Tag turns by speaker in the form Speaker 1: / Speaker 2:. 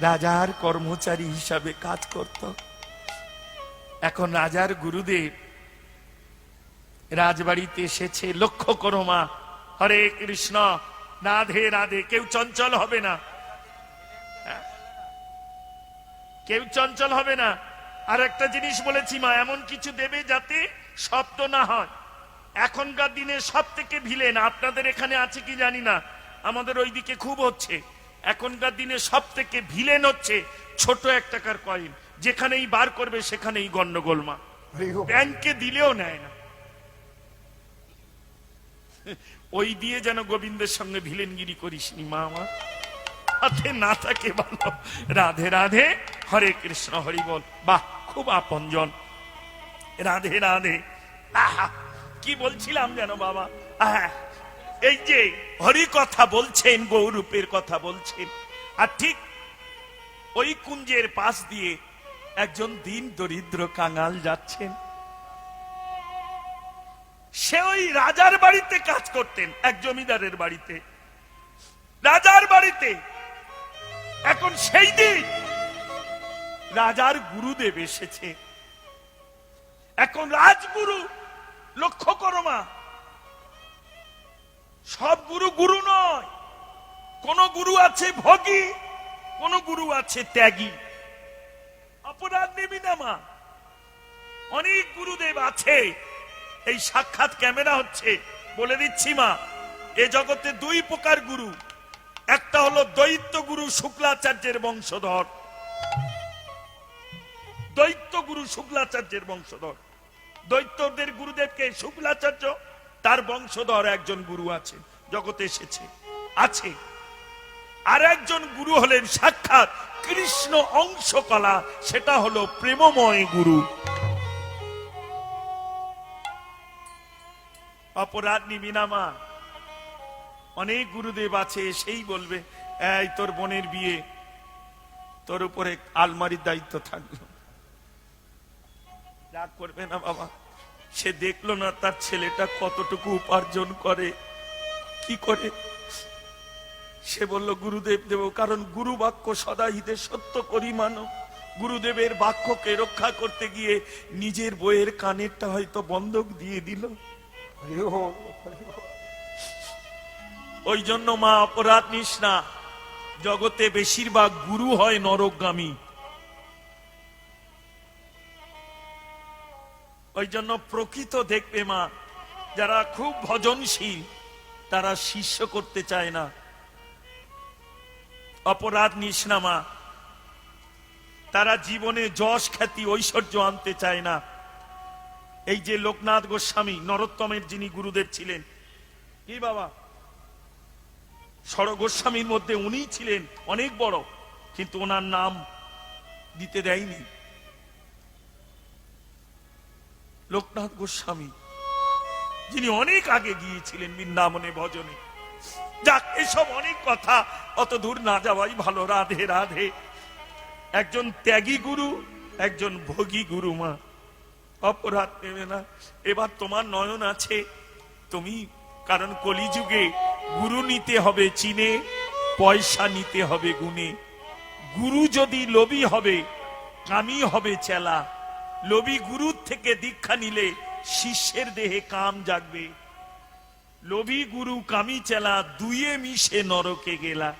Speaker 1: রাজার কর্মচারী হিসাবে কাজ করত। এখন রাজার গুরুদেব রাজবাড়িতে এসেছে। লক্ষ্য করো মা, হরে কৃষ্ণ, রাধে রাধে। কেউ চঞ্চল হবে না, কেউ চঞ্চল হবে না। আর একটা জিনিস বলেছি মা, এমন কিছু দেবে যাতে শব্দ না হয়। এখনকার দিনে সব থেকে ভিলেন, আপনাদের এখানে আছে কি জানি না, আমাদের ওইদিকে খুব হচ্ছে। এখনকার দিনে সব থেকে ভিলেন হচ্ছে ছোট 1 টাকার কয়েন। যেখানেই বার করবে সেখানেই গন্ডগোল মা। ব্যাংকে দিলেও নেয় না। ওই দিয়ে যেন গোবিন্দের সঙ্গে ভিলেনগিরি করিসনি মা। আমার হাতে না থাকে ভালো। রাধে রাধে, হরে কৃষ্ণ, হরি বল। বাহ, খুব আপনজন। রাধে রাধে। আহা, কি বলছিলাম যেন বাবা? এই যে হরি কথা বলছেন, গৌরূপের কথা বলছেন, আর ঠিক ওই কুঞ্জের পাশ দিয়ে একজন দিন দরিদ্র কাঙাল যাচ্ছেন। সে ওই রাজার বাড়িতে কাজ করতেন, এক জমিদারের বাড়িতে, রাজার বাড়িতে। এখন সেই দিন রাজার গুরুদেব এসেছে। এখন রাজগুরু, লক্ষ্য করো মা, সব গুরু গুরু নয়। কোন গুরু আছে ভোগী, কোন গুরু আছে ত্যাগী। অপরাধ নেবি না মা, অনেক গুরুদেব আছে। এই সাক্ষাৎ ক্যামেরা হচ্ছে, বলে দিচ্ছি মা, এ জগতে 2 প্রকার গুরু। একটা হলো দৈত্য গুরু, শুক্লাচার্যের বংশধর। দৈত্য গুরু শুক্লাচার্যের বংশধর। দৈত্যদের গুরুদেবকে শুক্লাচার্য, তার বংশধর একজন গুরু আছে, জগতে এসেছে, আছে। আর একজন গুরু হলেন সাক্ষাৎ কৃষ্ণ অংশকলা, সেটা হলো প্রেমময় গুরু। অপরাধ নিবি না মা, অনেক গুরুদেব আছে, সেই বলবে এই তোর বোনের বিয়ে, তোর উপরে আলমারির দায়িত্ব থাকলো। রাগ করবে না বাবা, সে দেখলো না তার ছেলেটা কতটুকু উপার্জন করে, কি করে। সে বলল গুরুদেব দেব, কারণ গুরু বাক্য সদা হিতে সত্য করি মানো। গুরুদেবের বাক্যকে রক্ষা করতে গিয়ে নিজের বইয়ের কানেরটা হয়তো বন্ধক দিয়ে দিল। ওই জন্য মা, অপরাধ নিস না। জগতে বেশিরভাগ গুরু হয় নরকগামী। ওই জন্য প্রকৃত দেখবে মা, যারা খুব ভজনশীল তারা শিষ্য করতে চায় না। অপরাধ নিস না মা, তারা জীবনে যশ খ্যাতি ঐশ্বর্য আনতে চায় না। এই যে লোকনাথ গোস্বামী, নরোত্তমের যিনি গুরুদেব ছিলেন, কি বাবা, ষড় গোস্বামীর মধ্যে উনি ছিলেন অনেক বড়, কিন্তু ওনার নাম দিতে দেয়নি। লোকনাথ গোস্বামী যিনি অনেক আগে গিয়েছিলেন বৃন্দাবনে ভজনে। যাক, এসব অনেক কথা, অত দূর না যাওয়াই ভালো। রাধে রাধে। একজন ত্যাগী গুরু, একজন ভোগী গুরু মা। অপরাধ নেবে না। এবার তোমার নয়ন আছে, তুমি, কারণ কলিযুগে গুরু নিতে হবে চিনে, পয়সা নিতে হবে গুণে। গুরু যদি লোভী হবে, কামই হবে চেলা। লোভী গুরুর থেকে দীক্ষা নিলে শিষ্যের দেহে কাম জাগবে। লোভী গুরু কামি চেলা, দুয়ে মিশে নরকে গেলা।